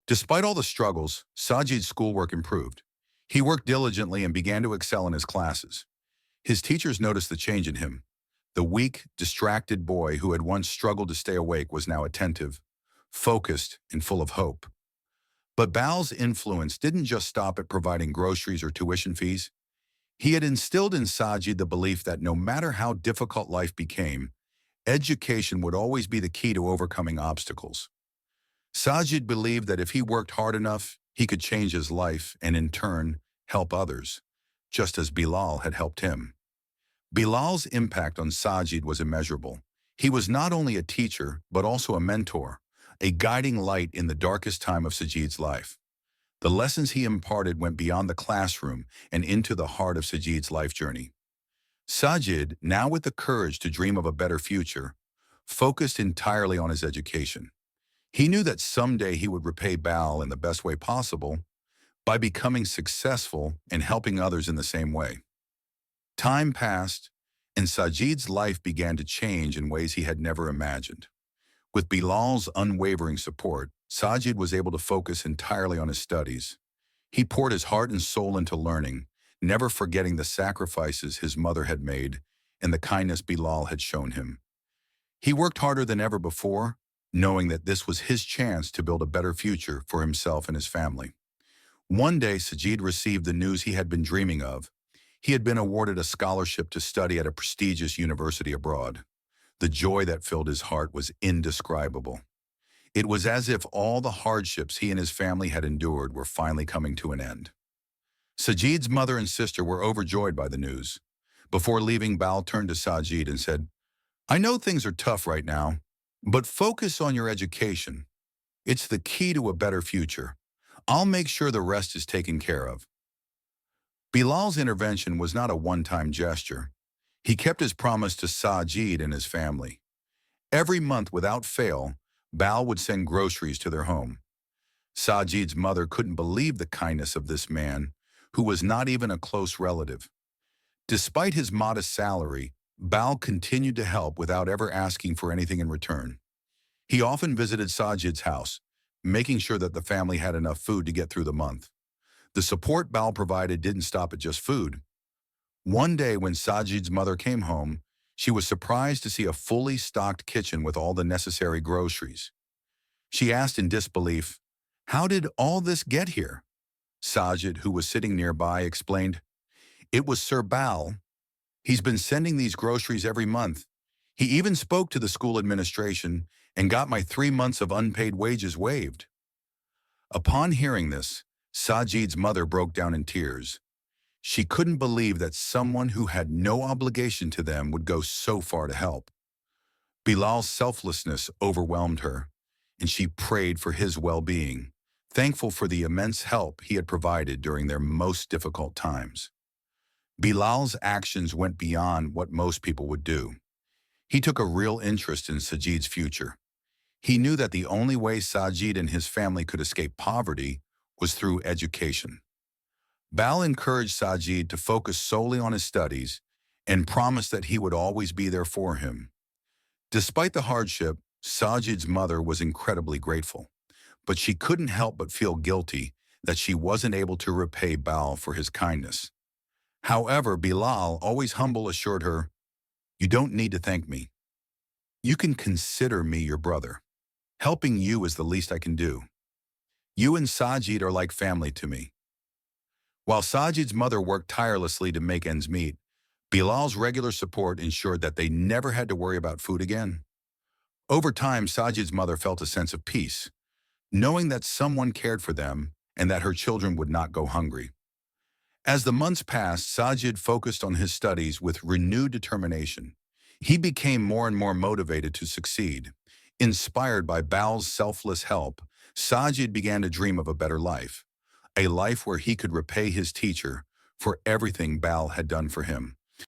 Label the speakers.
Speaker 1: Despite all the struggles, Sajid's schoolwork improved. He worked diligently and began to excel in his classes. His teachers noticed the change in him. The weak, distracted boy who had once struggled to stay awake was now attentive, focused, and full of hope. But Bal's influence didn't just stop at providing groceries or tuition fees. He had instilled in Sajid the belief that no matter how difficult life became, education would always be the key to overcoming obstacles. Sajid believed that if he worked hard enough, he could change his life and in turn, help others, just as Bilal had helped him. Bilal's impact on Sajid was immeasurable. He was not only a teacher, but also a mentor, a guiding light in the darkest time of Sajid's life. The lessons he imparted went beyond the classroom and into the heart of Sajid's life journey. Sajid, now with the courage to dream of a better future, focused entirely on his education. He knew that someday he would repay Bal in the best way possible by becoming successful and helping others in the same way. Time passed, and Sajid's life began to change in ways he had never imagined. With Bilal's unwavering support, Sajid was able to focus entirely on his studies. He poured his heart and soul into learning, never forgetting the sacrifices his mother had made and the kindness Bilal had shown him. He worked harder than ever before, knowing that this was his chance to build a better future for himself and his family. One day, Sajid received the news he had been dreaming of. He had been awarded a scholarship to study at a prestigious university abroad. The joy that filled his heart was indescribable. It was as if all the hardships he and his family had endured were finally coming to an end. Sajid's mother and sister were overjoyed by the news. Before leaving, Bal turned to Sajid and said, "I know things are tough right now, but focus on your education. It's the key to a better future. I'll make sure the rest is taken care of." Bilal's intervention was not a one-time gesture. He kept his promise to Sajid and his family. Every month, without fail, Bal would send groceries to their home. Sajid's mother couldn't believe the kindness of this man, who was not even a close relative. Despite his modest salary, Bal continued to help without ever asking for anything in return. He often visited Sajid's house, making sure that the family had enough food to get through the month. The support Bal provided didn't stop at just food. One day when Sajid's mother came home, she was surprised to see a fully stocked kitchen with all the necessary groceries. She asked in disbelief, "How did all this get here?" Sajid, who was sitting nearby, explained, "It was Sir Bal. He's been sending these groceries every month. He even spoke to the school administration and got my 3 months of unpaid wages waived." Upon hearing this, Sajid's mother broke down in tears. She couldn't believe that someone who had no obligation to them would go so far to help. Bilal's selflessness overwhelmed her, and she prayed for his well-being, thankful for the immense help he had provided during their most difficult times. Bilal's actions went beyond what most people would do. He took a real interest in Sajid's future. He knew that the only way Sajid and his family could escape poverty was through education. Bal encouraged Sajid to focus solely on his studies and promised that he would always be there for him. Despite the hardship, Sajid's mother was incredibly grateful, but she couldn't help but feel guilty that she wasn't able to repay Bal for his kindness. However, Bilal, always humble, assured her, "You don't need to thank me. You can consider me your brother. Helping you is the least I can do. You and Sajid are like family to me." While Sajid's mother worked tirelessly to make ends meet, Bilal's regular support ensured that they never had to worry about food again. Over time, Sajid's mother felt a sense of peace, knowing that someone cared for them and that her children would not go hungry. As the months passed, Sajid focused on his studies with renewed determination. He became more and more motivated to succeed. Inspired by Bal's selfless help, Sajid began to dream of a better life, a life where he could repay his teacher for everything Bal had done for him.